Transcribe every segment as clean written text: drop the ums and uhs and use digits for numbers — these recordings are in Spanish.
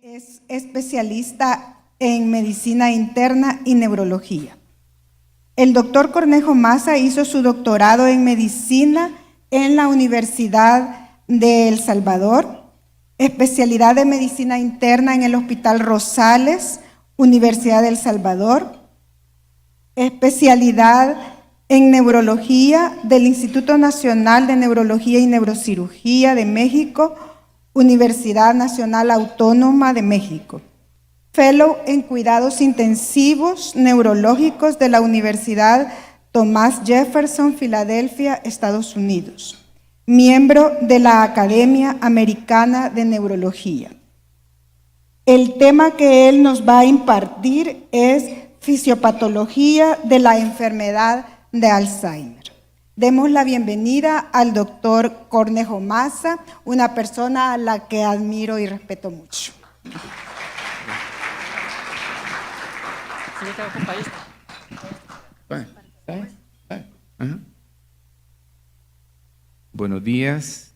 Es especialista en medicina interna y neurología. El doctor Cornejo Massa hizo su doctorado en medicina en la Universidad de El Salvador, especialidad de medicina interna en el Hospital Rosales, Universidad de El Salvador, especialidad en neurología del Instituto Nacional de Neurología y Neurocirugía de México, Universidad Nacional Autónoma de México. Fellow en cuidados intensivos neurológicos de la Universidad Thomas Jefferson, Filadelfia, Estados Unidos. Miembro de la Academia Americana de Neurología. El tema que él nos va a impartir es fisiopatología de la enfermedad de Alzheimer. Demos la bienvenida al doctor Cornejo Massa, una persona a la que admiro y respeto mucho. Buenos días.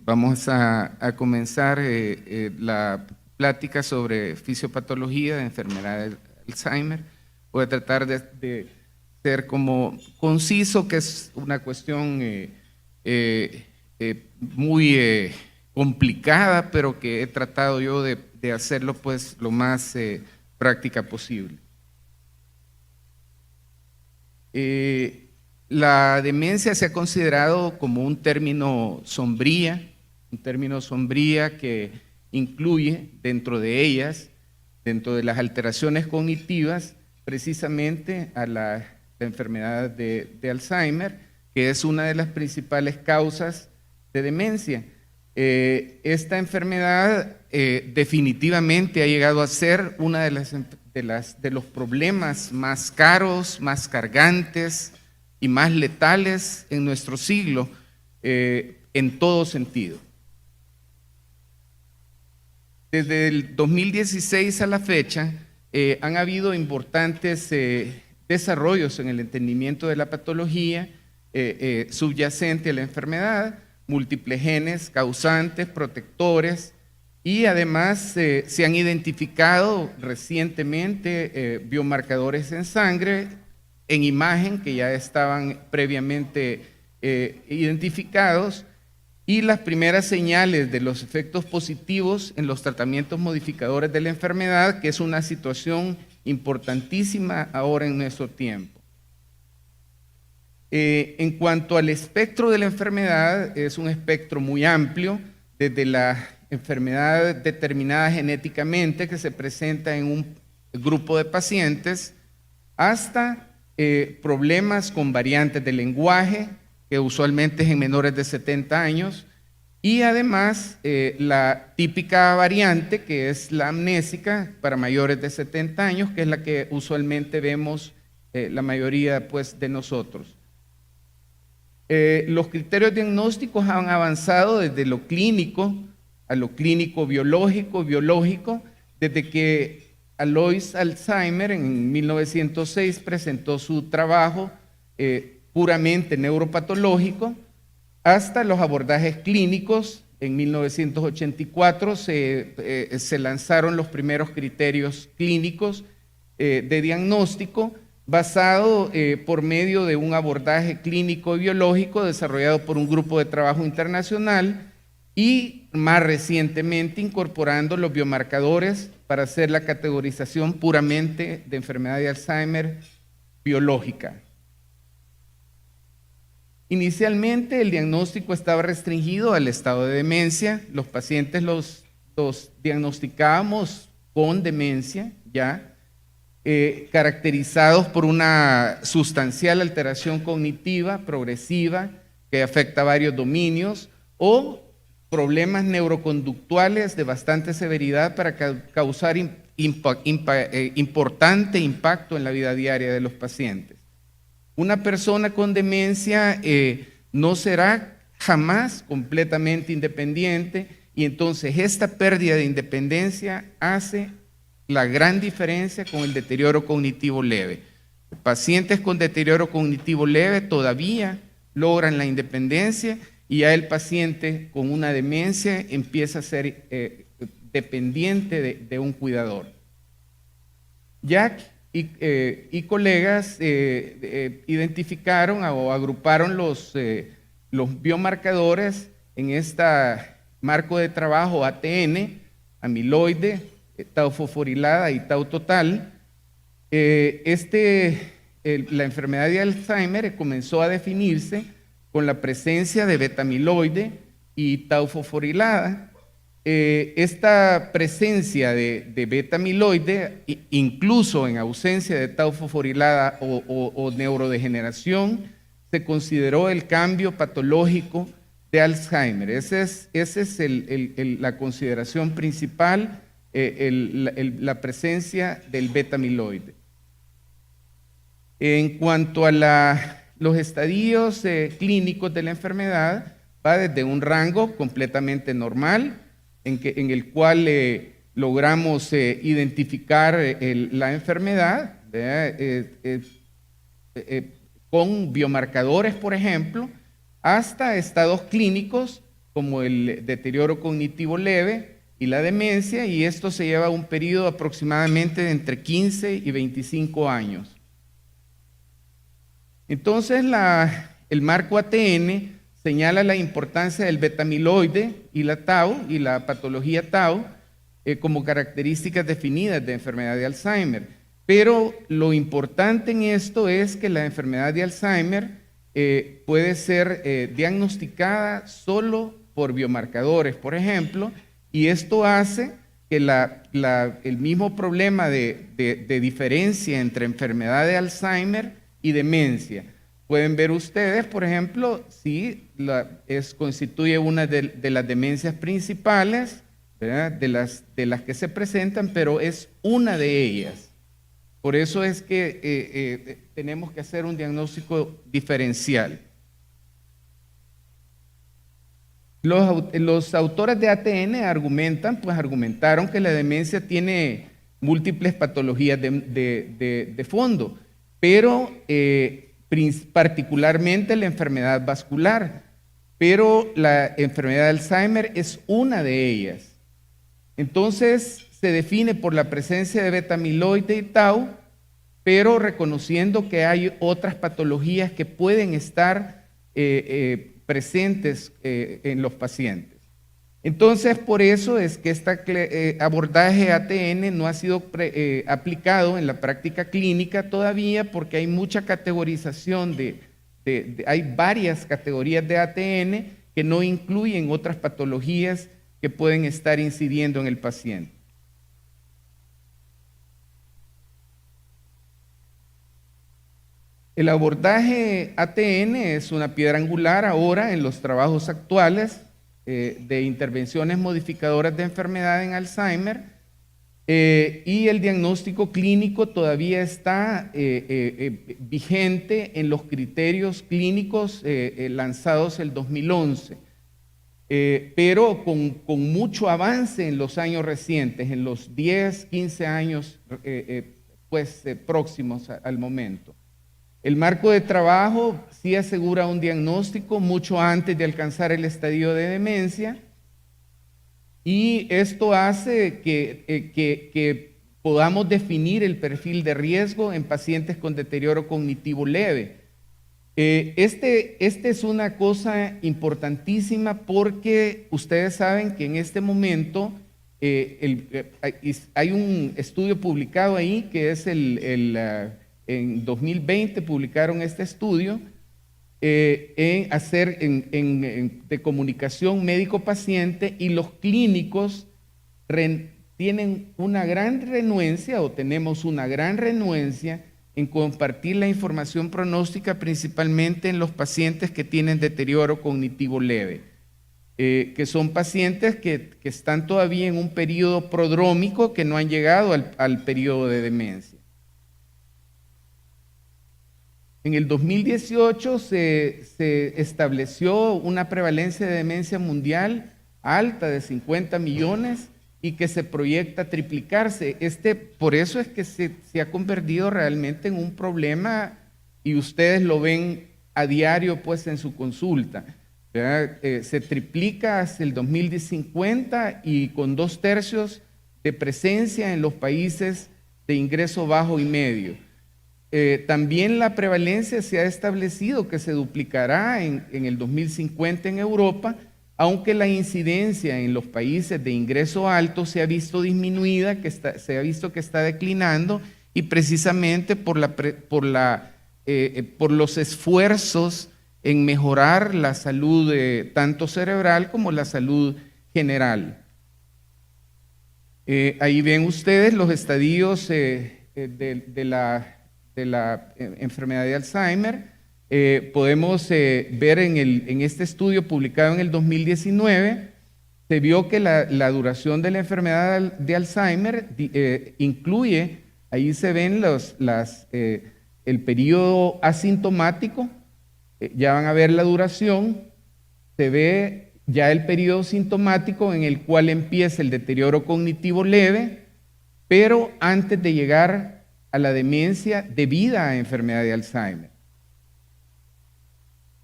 Vamos a comenzar la plática sobre fisiopatología de enfermedad de Alzheimer. Voy a tratar de ser como conciso, que es una cuestión muy complicada, pero que he tratado yo de hacerlo pues lo más práctica posible. La demencia se ha considerado como un término sombría que incluye dentro de ellas, dentro de las alteraciones cognitivas, precisamente a la enfermedad de Alzheimer, que es una de las principales causas de demencia. Esta enfermedad definitivamente ha llegado a ser una de los problemas más caros, más cargantes y más letales en nuestro siglo, en todo sentido. Desde el 2016 a la fecha, han habido importantes desarrollos en el entendimiento de la patología subyacente a la enfermedad, múltiples genes causantes, protectores, y además se han identificado recientemente biomarcadores en sangre, en imagen, que ya estaban previamente identificados, y las primeras señales de los efectos positivos en los tratamientos modificadores de la enfermedad, que es una situación importantísima ahora en nuestro tiempo. En cuanto al espectro de la enfermedad, es un espectro muy amplio, desde la enfermedad determinada genéticamente que se presenta en un grupo de pacientes, hasta problemas con variantes de lenguaje, que usualmente es en menores de 70 años, y además la típica variante, que es la amnésica para mayores de 70 años, que es la que usualmente vemos la mayoría pues, de nosotros. Los criterios diagnósticos han avanzado desde lo clínico a lo clínico biológico, desde que Alois Alzheimer en 1906 presentó su trabajo puramente neuropatológico, hasta los abordajes clínicos. En 1984 se lanzaron los primeros criterios clínicos de diagnóstico, basado por medio de un abordaje clínico y biológico desarrollado por un grupo de trabajo internacional, y más recientemente incorporando los biomarcadores para hacer la categorización puramente de enfermedad de Alzheimer biológica. Inicialmente el diagnóstico estaba restringido al estado de demencia. Los pacientes los diagnosticábamos con demencia ya, caracterizados por una sustancial alteración cognitiva progresiva que afecta varios dominios, o problemas neuroconductuales de bastante severidad para causar importante impacto en la vida diaria de los pacientes. Una persona con demencia no será jamás completamente independiente, y entonces esta pérdida de independencia hace la gran diferencia con el deterioro cognitivo leve. Pacientes con deterioro cognitivo leve todavía logran la independencia, y ya el paciente con una demencia empieza a ser dependiente de un cuidador. Jack y colegas identificaron o agruparon los biomarcadores en este marco de trabajo ATN, amiloide, tau fosforilada y tau total. La enfermedad de Alzheimer comenzó a definirse con la presencia de beta-amiloide y tau fosforilada. Esta presencia de beta-amiloide, incluso en ausencia de tau fosforilada o neurodegeneración, se consideró el cambio patológico de Alzheimer. Esa es la consideración principal, la presencia del beta-amiloide. En cuanto a los estadios clínicos de la enfermedad, va desde un rango completamente normal, en el cual logramos identificar la enfermedad con biomarcadores, por ejemplo, hasta estados clínicos como el deterioro cognitivo leve y la demencia, y esto se lleva un periodo aproximadamente de entre 15 y 25 años. Entonces, el marco ATN señala la importancia del beta-amiloide y la tau y la patología tau como características definidas de enfermedad de Alzheimer. Pero lo importante en esto es que la enfermedad de Alzheimer puede ser diagnosticada solo por biomarcadores, por ejemplo, y esto hace que el mismo problema de diferencia entre enfermedad de Alzheimer y demencia. Pueden ver ustedes, por ejemplo, sí, constituye una de las demencias principales, ¿verdad? de las que se presentan, pero es una de ellas. Por eso es que tenemos que hacer un diagnóstico diferencial. Los autores de ATN argumentaron que la demencia tiene múltiples patologías de fondo, pero particularmente la enfermedad vascular, pero la enfermedad de Alzheimer es una de ellas. Entonces se define por la presencia de beta-amiloide y tau, pero reconociendo que hay otras patologías que pueden estar presentes en los pacientes. Entonces, por eso es que este abordaje ATN no ha sido aplicado en la práctica clínica todavía, porque hay mucha categorización hay varias categorías de ATN que no incluyen otras patologías que pueden estar incidiendo en el paciente. El abordaje ATN es una piedra angular ahora en los trabajos actuales de intervenciones modificadoras de enfermedad en Alzheimer, y el diagnóstico clínico todavía está vigente en los criterios clínicos lanzados el 2011, pero con mucho avance en los años recientes, en los 10, 15 años próximos al momento. El marco de trabajo sí asegura un diagnóstico mucho antes de alcanzar el estadio de demencia, y esto hace que podamos definir el perfil de riesgo en pacientes con deterioro cognitivo leve. Este es una cosa importantísima, porque ustedes saben que en este momento hay un estudio publicado ahí que es en 2020 publicaron este estudio de comunicación médico-paciente, y los clínicos tienen una gran renuencia, o tenemos una gran renuencia en compartir la información pronóstica, principalmente en los pacientes que tienen deterioro cognitivo leve, que son pacientes que están todavía en un periodo prodrómico, que no han llegado al periodo de demencia. En el 2018 se estableció una prevalencia de demencia mundial alta de 50 millones y que se proyecta triplicarse. Por eso es que se ha convertido realmente en un problema, y ustedes lo ven a diario pues en su consulta. ¿verdad? Se triplica hasta el 2050 y con 2/3 de presencia en los países de ingreso bajo y medio. También la prevalencia se ha establecido que se duplicará en el 2050 en Europa, aunque la incidencia en los países de ingreso alto se ha visto disminuida, se ha visto que está declinando, y precisamente por los esfuerzos en mejorar la salud tanto cerebral como la salud general. Ahí ven ustedes los estadios de la enfermedad de Alzheimer. Podemos ver en este estudio publicado en el 2019, se vio que la duración de la enfermedad de Alzheimer incluye, ahí se ven el periodo asintomático, ya van a ver la duración, se ve ya el periodo sintomático en el cual empieza el deterioro cognitivo leve, pero antes de llegar a la demencia debida a enfermedad de Alzheimer.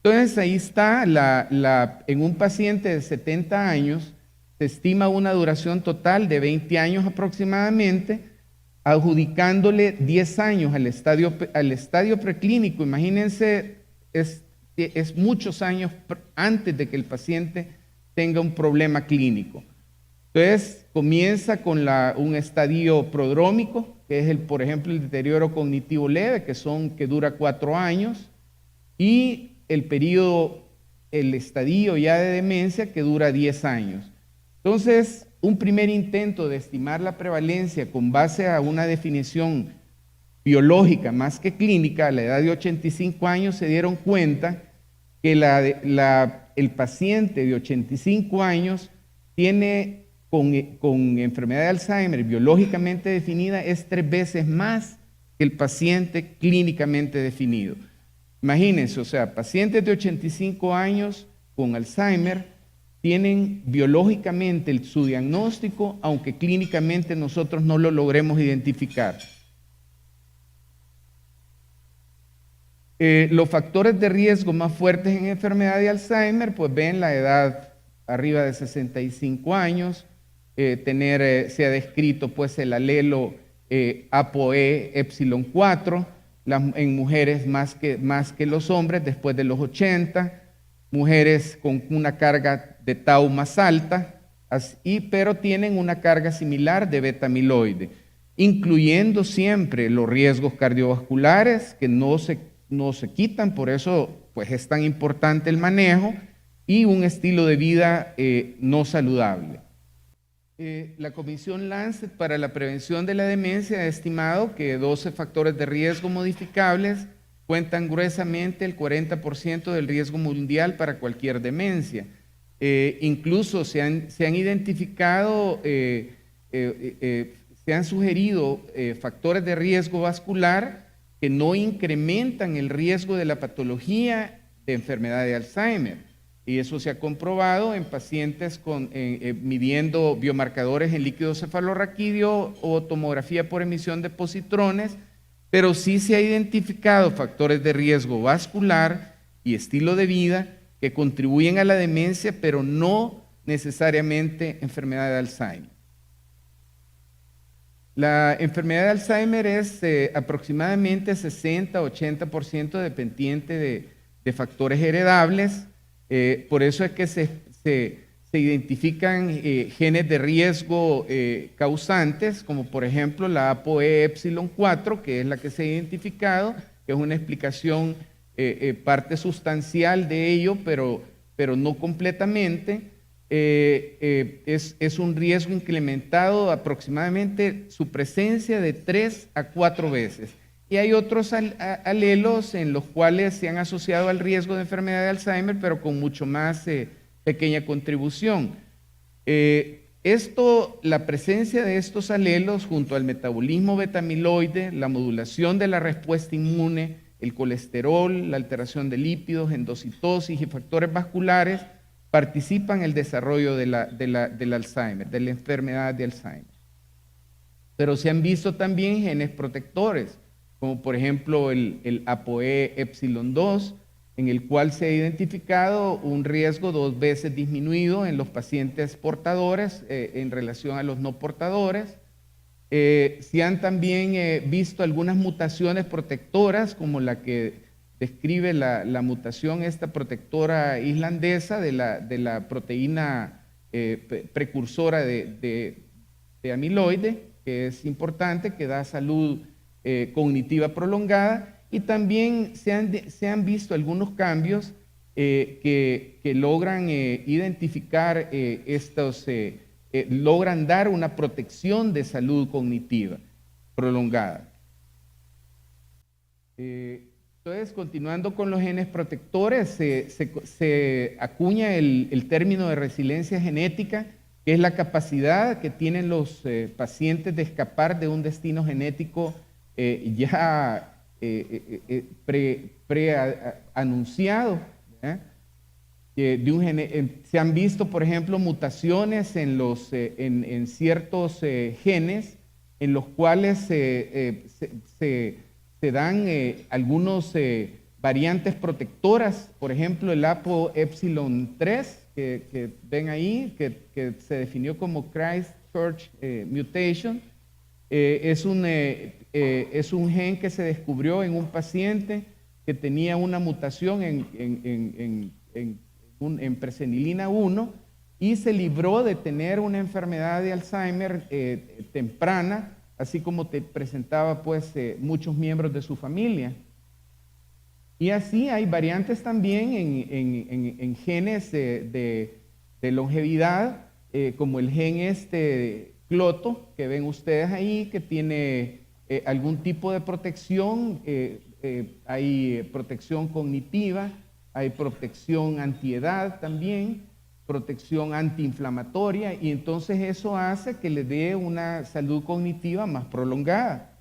Entonces ahí está, en un paciente de 70 años, se estima una duración total de 20 años aproximadamente, adjudicándole 10 años al estadio preclínico. Imagínense, es muchos años antes de que el paciente tenga un problema clínico. Entonces comienza con un estadio prodrómico, que es por ejemplo, el deterioro cognitivo leve, que dura 4 años, y el estadio ya de demencia, que dura 10 años. Entonces, un primer intento de estimar la prevalencia con base a una definición biológica más que clínica, a la edad de 85 años, se dieron cuenta que el paciente de 85 años tiene, con enfermedad de Alzheimer biológicamente definida, es 3 veces más que el paciente clínicamente definido. Imagínense, o sea, pacientes de 85 años con Alzheimer tienen biológicamente su diagnóstico, aunque clínicamente nosotros no lo logremos identificar. Los factores de riesgo más fuertes en enfermedad de Alzheimer, pues ven la edad arriba de 65 años, se ha descrito pues el alelo ApoE epsilon 4, en mujeres más que los hombres después de los 80, mujeres con una carga de tau más alta, pero tienen una carga similar de beta amiloide, incluyendo siempre los riesgos cardiovasculares que no se quitan, por eso pues es tan importante el manejo, y un estilo de vida no saludable. La Comisión Lancet para la Prevención de la Demencia ha estimado que 12 factores de riesgo modificables cuentan gruesamente el 40% del riesgo mundial para cualquier demencia. Incluso se han identificado, se han sugerido factores de riesgo vascular que no incrementan el riesgo de la patología de enfermedad de Alzheimer. Y eso se ha comprobado en pacientes midiendo biomarcadores en líquido cefalorraquídeo o tomografía por emisión de positrones, pero sí se ha identificado factores de riesgo vascular y estilo de vida que contribuyen a la demencia, pero no necesariamente enfermedad de Alzheimer. La enfermedad de Alzheimer es aproximadamente 60-80% dependiente de factores heredables. Por eso es que se identifican genes de riesgo causantes, como por ejemplo la ApoE epsilon 4, que es la que se ha identificado, que es una explicación, parte sustancial de ello, pero no completamente. Es un riesgo incrementado aproximadamente su presencia de 3 a 4 veces. Y hay otros alelos en los cuales se han asociado al riesgo de enfermedad de Alzheimer, pero con mucho más pequeña contribución. La presencia de estos alelos junto al metabolismo beta-amiloide, la modulación de la respuesta inmune, el colesterol, la alteración de lípidos, endocitosis y factores vasculares participan en el desarrollo del Alzheimer, de la enfermedad de Alzheimer. Pero se han visto también genes protectores, como por ejemplo el ApoE epsilon 2, en el cual se ha identificado un riesgo 2 veces disminuido en los pacientes portadores en relación a los no portadores. Se han también visto algunas mutaciones protectoras, como la que describe la mutación esta protectora islandesa de la proteína precursora de amiloide, que es importante, que da salud cognitiva prolongada, y también se han visto algunos cambios que logran identificar logran dar una protección de salud cognitiva prolongada. Entonces, continuando con los genes protectores, se acuña el término de resiliencia genética, que es la capacidad que tienen los pacientes de escapar de un destino genético ya anunciado. Se han visto, por ejemplo, mutaciones en ciertos genes en los cuales se dan algunos variantes protectoras, por ejemplo, el ApoE3, que ven ahí, que se definió como Christchurch mutation. Es un gen que se descubrió en un paciente que tenía una mutación en presenilina 1 y se libró de tener una enfermedad de Alzheimer temprana, así como te presentaba pues muchos miembros de su familia. Y así hay variantes también en genes de longevidad, como el gen cloto, que ven ustedes ahí, que tiene algún tipo de protección. Hay protección cognitiva, hay protección antiedad también, protección antiinflamatoria, y entonces eso hace que le dé una salud cognitiva más prolongada.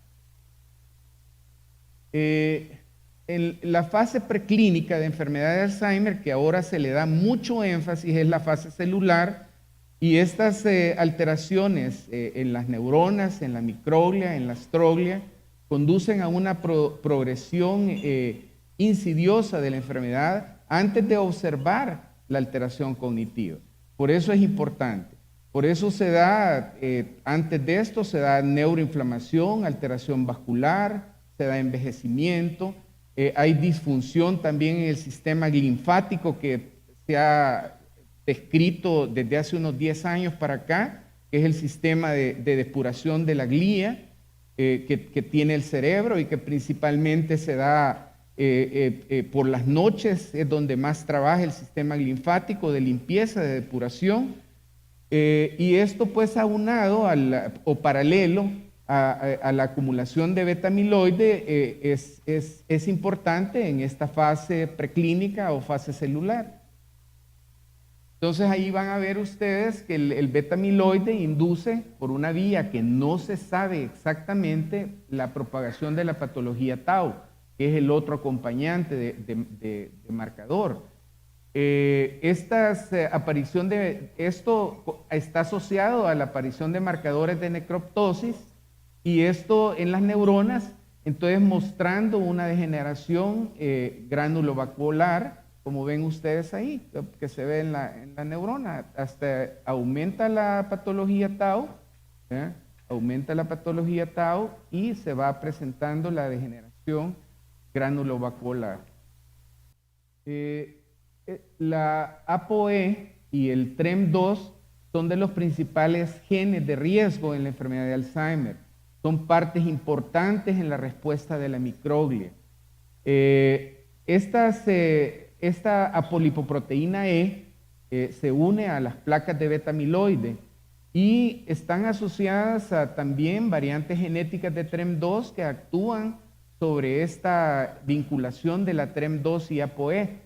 En la fase preclínica de enfermedad de Alzheimer, que ahora se le da mucho énfasis, es la fase celular, y estas alteraciones en las neuronas, en la microglia, en la astroglia, conducen a una progresión insidiosa de la enfermedad antes de observar la alteración cognitiva. Por eso es importante. Por eso se da, antes de esto, se da neuroinflamación, alteración vascular, se da envejecimiento, hay disfunción también en el sistema linfático que se ha descrito desde hace unos 10 años para acá, que es el sistema de depuración de la glía que tiene el cerebro y que principalmente se da por las noches, es donde más trabaja el sistema linfático de limpieza, de depuración, y esto pues aunado o paralelo a la acumulación de beta-amiloide es importante en esta fase preclínica o fase celular. Entonces ahí van a ver ustedes que el beta-amiloide induce por una vía que no se sabe exactamente la propagación de la patología tau, que es el otro acompañante de marcador. Aparición de esto está asociado a la aparición de marcadores de necroptosis, y esto en las neuronas, entonces mostrando una degeneración granulovacuolar, como ven ustedes ahí, que se ve en la neurona. Hasta aumenta la patología tau, aumenta la patología tau y se va presentando la degeneración granulovacuolar. La ApoE y el TREM2 son de los principales genes de riesgo en la enfermedad de Alzheimer. Son partes importantes en la respuesta de la microglia. Esta apolipoproteína E se une a las placas de beta-amiloide y están asociadas a también variantes genéticas de TREM2 que actúan sobre esta vinculación de la TREM2 y ApoE.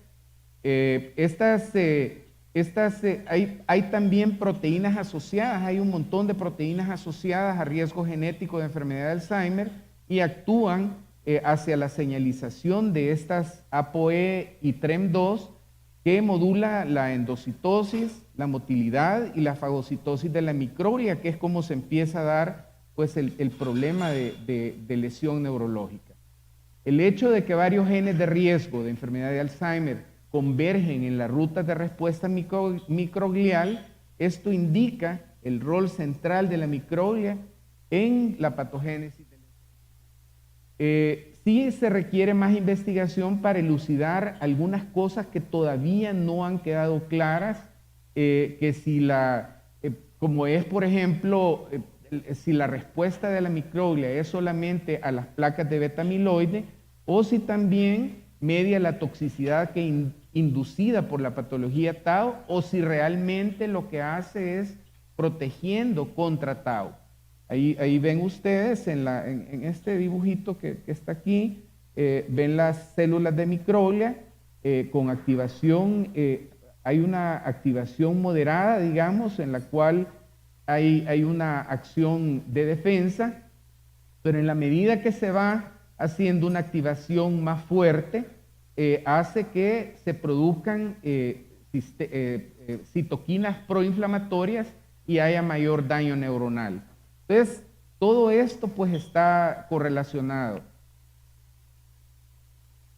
Hay también proteínas asociadas, hay un montón de proteínas asociadas a riesgo genético de enfermedad de Alzheimer y actúan hacia la señalización de estas ApoE y TREM2 que modula la endocitosis, la motilidad y la fagocitosis de la microglia, que es como se empieza a dar pues, el problema de lesión neurológica. El hecho de que varios genes de riesgo de enfermedad de Alzheimer convergen en las rutas de respuesta microglial, esto indica el rol central de la microglia en la patogénesis del sí se requiere más investigación para elucidar algunas cosas que todavía no han quedado claras, que si como es por ejemplo, si la respuesta de la microglia es solamente a las placas de beta-amiloide o si también media la toxicidad inducida por la patología tau o si realmente lo que hace es protegiendo contra tau. Ahí ven ustedes en este dibujito que está aquí, ven las células de microglia con activación, hay una activación moderada, digamos, en la cual hay una acción de defensa, pero en la medida que se va haciendo una activación más fuerte, hace que se produzcan citoquinas proinflamatorias y haya mayor daño neuronal. Entonces, todo esto pues está correlacionado.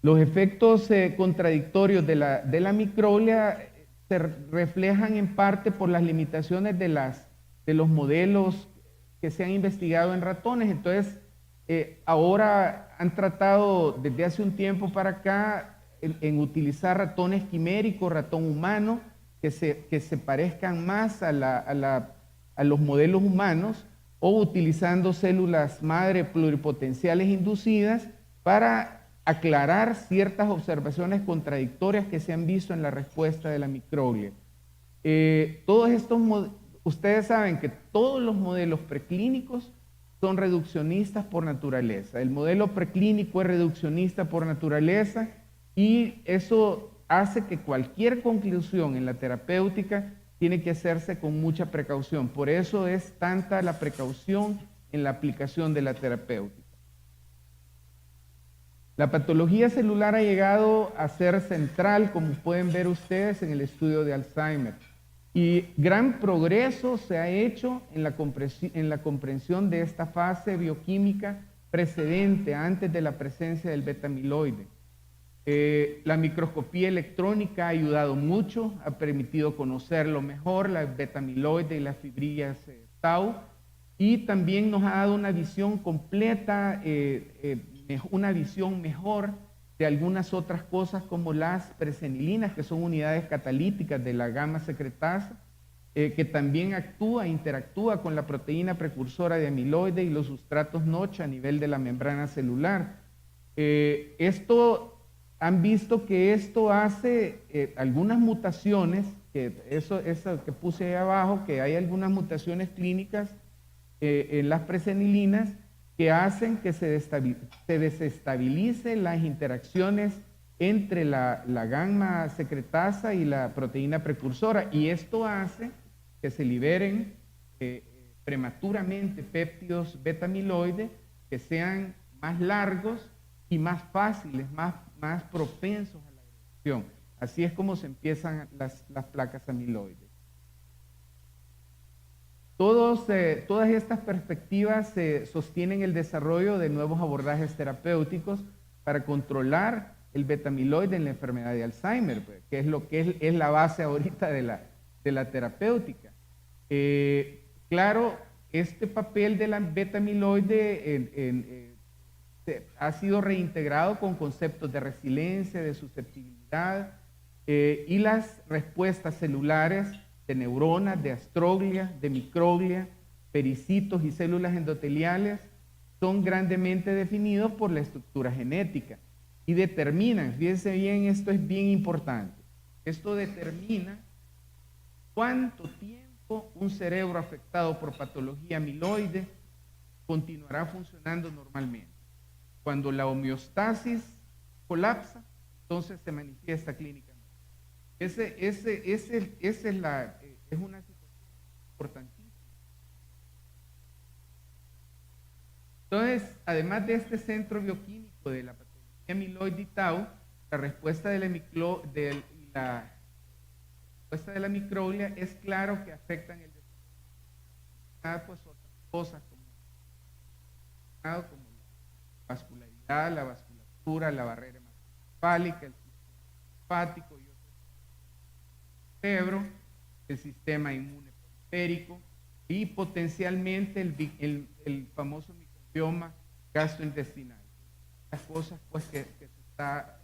Los efectos contradictorios de la microglia se reflejan en parte por las limitaciones de los modelos que se han investigado en ratones. Entonces, ahora han tratado desde hace un tiempo para acá en utilizar ratones quiméricos, ratón humano, que se parezcan más a los modelos humanos, o utilizando células madre pluripotenciales inducidas para aclarar ciertas observaciones contradictorias que se han visto en la respuesta de la microglia. Todos estos ustedes saben que todos los modelos preclínicos son reduccionistas por naturaleza. El modelo preclínico es reduccionista por naturaleza y eso hace que cualquier conclusión en la terapéutica tiene que hacerse con mucha precaución. Por eso es tanta la precaución en la aplicación de la terapéutica. La patología celular ha llegado a ser central, como pueden ver ustedes, en el estudio de Alzheimer. Y gran progreso se ha hecho en la comprensión de esta fase bioquímica precedente, antes de la presencia del beta-amiloide. La microscopía electrónica ha ayudado mucho, ha permitido conocerlo mejor, la beta-amiloide y las fibrillas tau, y también nos ha dado una visión completa, una visión mejor de algunas otras cosas como las presenilinas, que son unidades catalíticas de la gamma secretasa, que también interactúa con la proteína precursora de amiloide y los sustratos Notch a nivel de la membrana celular. Han visto que esto hace algunas mutaciones, eso que puse ahí abajo, que hay algunas mutaciones clínicas en las presenilinas que hacen que se desestabilicen las interacciones entre la gamma secretasa y la proteína precursora, y esto hace que se liberen prematuramente péptidos beta-amiloide que sean más largos y más fáciles, más propensos a la agresión. Así es como se empiezan las placas amiloides. Todas estas perspectivas sostienen el desarrollo de nuevos abordajes terapéuticos para controlar el beta-amiloide en la enfermedad de Alzheimer, pues, que es lo que es la base ahorita de la terapéutica. Claro, este papel de la beta-amiloide ha sido reintegrado con conceptos de resiliencia, de susceptibilidad y las respuestas celulares de neuronas, de astroglia, de microglia, pericitos y células endoteliales son grandemente definidos por la estructura genética y determinan, fíjense bien, esto es bien importante, esto determina cuánto tiempo un cerebro afectado por patología amiloide continuará funcionando normalmente. Cuando la homeostasis colapsa, entonces se manifiesta clínicamente. Es una situación importantísima. Entonces, además de este centro bioquímico de la patología amiloide y tau, la respuesta de la microglia es claro que afectan el desarrollo, pues otras cosas como la vascularidad, la vasculatura, la barrera hematoencefálica, el sistema hepático y otros cerebro, el sistema inmune periférico y potencialmente el famoso microbioma gastrointestinal. Las cosas pues que se está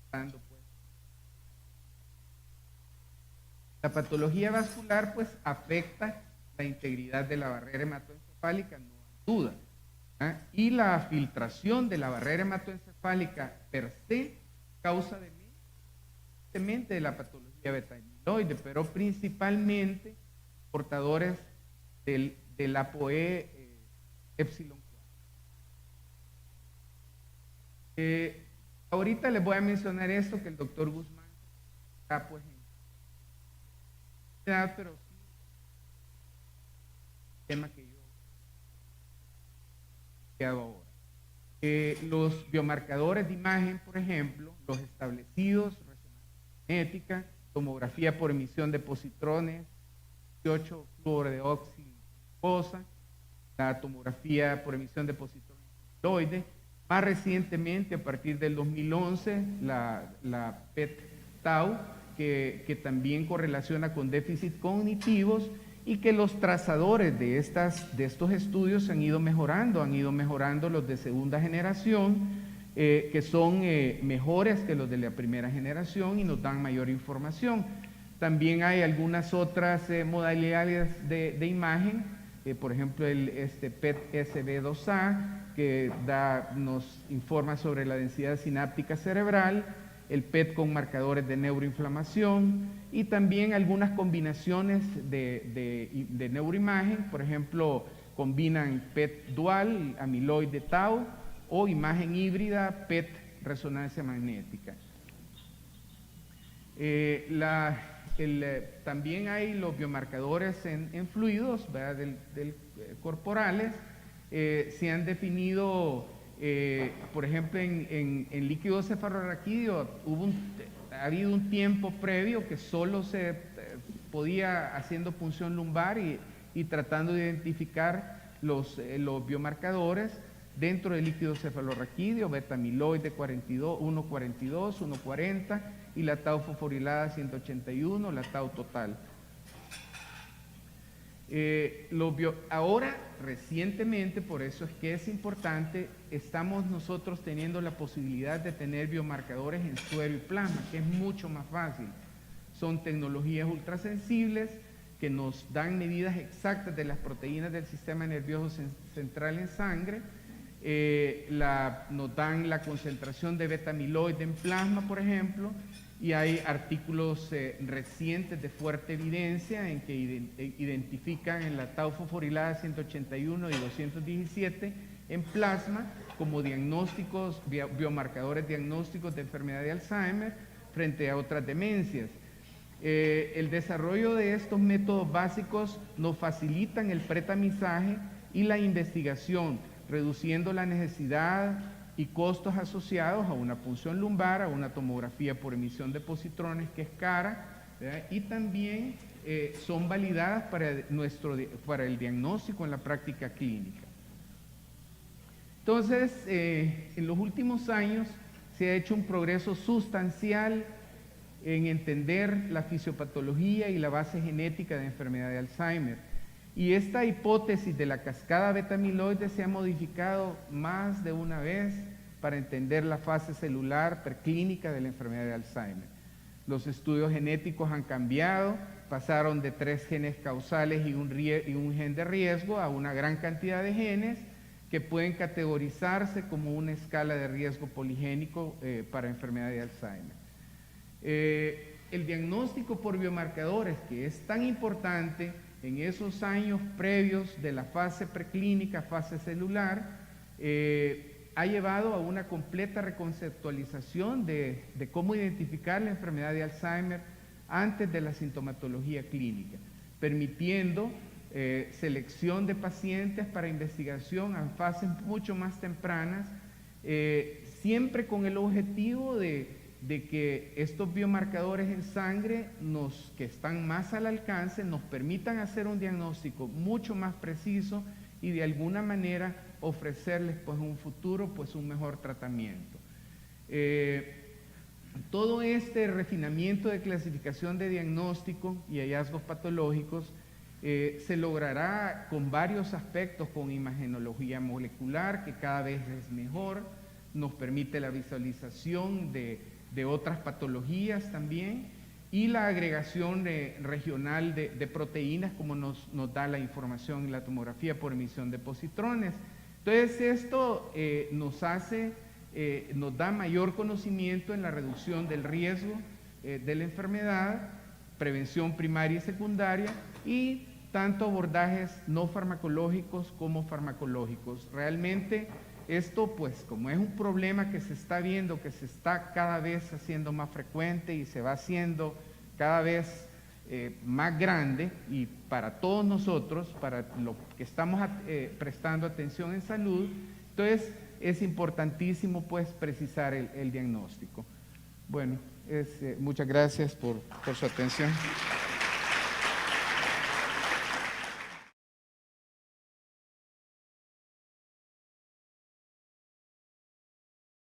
dando pues. La patología vascular pues afecta la integridad de la barrera hematoencefálica, no hay duda. Y la filtración de la barrera hematoencefálica per se causa de la patología beta-amiloide, pero principalmente portadores del ApoE epsilon 4. Ahorita les voy a mencionar esto que el doctor Guzmán está pues en edad, pero sí tema que yo he hago ahora. Los biomarcadores de imagen, por ejemplo, los establecidos, resonancia magnética, tomografía por emisión de positrones, 18 fluorodeoxiglucosa, la tomografía por emisión de positrones amiloide, más recientemente, a partir del 2011, la PET-tau, que también correlaciona con déficits cognitivos y que los trazadores de estos estudios han ido mejorando los de segunda generación, que son mejores que los de la primera generación y nos dan mayor información. También hay algunas otras modalidades de imagen, por ejemplo el PET-SB2A, que nos informa sobre la densidad sináptica cerebral, el PET con marcadores de neuroinflamación y también algunas combinaciones de neuroimagen, por ejemplo, combinan PET dual, amiloide tau o imagen híbrida, PET resonancia magnética. También hay los biomarcadores en fluidos, corporales. Se han definido, por ejemplo, en líquido cefalorraquídeo ha habido un tiempo previo que solo se podía haciendo punción lumbar y tratando de identificar los biomarcadores dentro del líquido cefalorraquídeo, beta-amiloide 1.42, 1.40 y la tau fosforilada 181, la tau total. Ahora, recientemente, por eso es que es importante, estamos nosotros teniendo la posibilidad de tener biomarcadores en suero y plasma, que es mucho más fácil. Son tecnologías ultrasensibles que nos dan medidas exactas de las proteínas del sistema nervioso central en sangre, nos dan la concentración de beta-amiloide en plasma, por ejemplo, y hay artículos recientes de fuerte evidencia en que identifican en la tau fosforilada 181 y 217 en plasma como diagnósticos, biomarcadores diagnósticos de enfermedad de Alzheimer frente a otras demencias. El desarrollo de estos métodos básicos nos facilitan el pretamizaje y la investigación, reduciendo la necesidad y costos asociados a una punción lumbar, a una tomografía por emisión de positrones que es cara, ¿verdad? Y también son validadas para el diagnóstico en la práctica clínica. Entonces, en los últimos años se ha hecho un progreso sustancial en entender la fisiopatología y la base genética de la enfermedad de Alzheimer. Y esta hipótesis de la cascada beta-amiloide se ha modificado más de una vez para entender la fase celular preclínica de la enfermedad de Alzheimer. Los estudios genéticos han cambiado, pasaron de 3 genes causales y un gen de riesgo a una gran cantidad de genes que pueden categorizarse como una escala de riesgo poligénico para enfermedad de Alzheimer. El diagnóstico por biomarcadores, que es tan importante en esos años previos de la fase preclínica, fase celular, ha llevado a una completa reconceptualización de cómo identificar la enfermedad de Alzheimer antes de la sintomatología clínica, permitiendo selección de pacientes para investigación en fases mucho más tempranas, siempre con el objetivo de que estos biomarcadores en sangre que están más al alcance nos permitan hacer un diagnóstico mucho más preciso y de alguna manera ofrecerles pues en un futuro pues un mejor tratamiento. Todo este refinamiento de clasificación de diagnóstico y hallazgos patológicos se logrará con varios aspectos, con imagenología molecular, que cada vez es mejor, nos permite la visualización de otras patologías también, y la agregación regional de proteínas, como nos da la información en la tomografía por emisión de positrones. Entonces esto nos da mayor conocimiento en la reducción del riesgo de la enfermedad, prevención primaria y secundaria, y tanto abordajes no farmacológicos como farmacológicos. Realmente esto, pues, como es un problema que se está viendo, que se está cada vez haciendo más frecuente y se va haciendo cada vez más grande, y para todos nosotros, para los que estamos prestando atención en salud, entonces es importantísimo pues precisar el diagnóstico. Bueno, muchas gracias por su atención.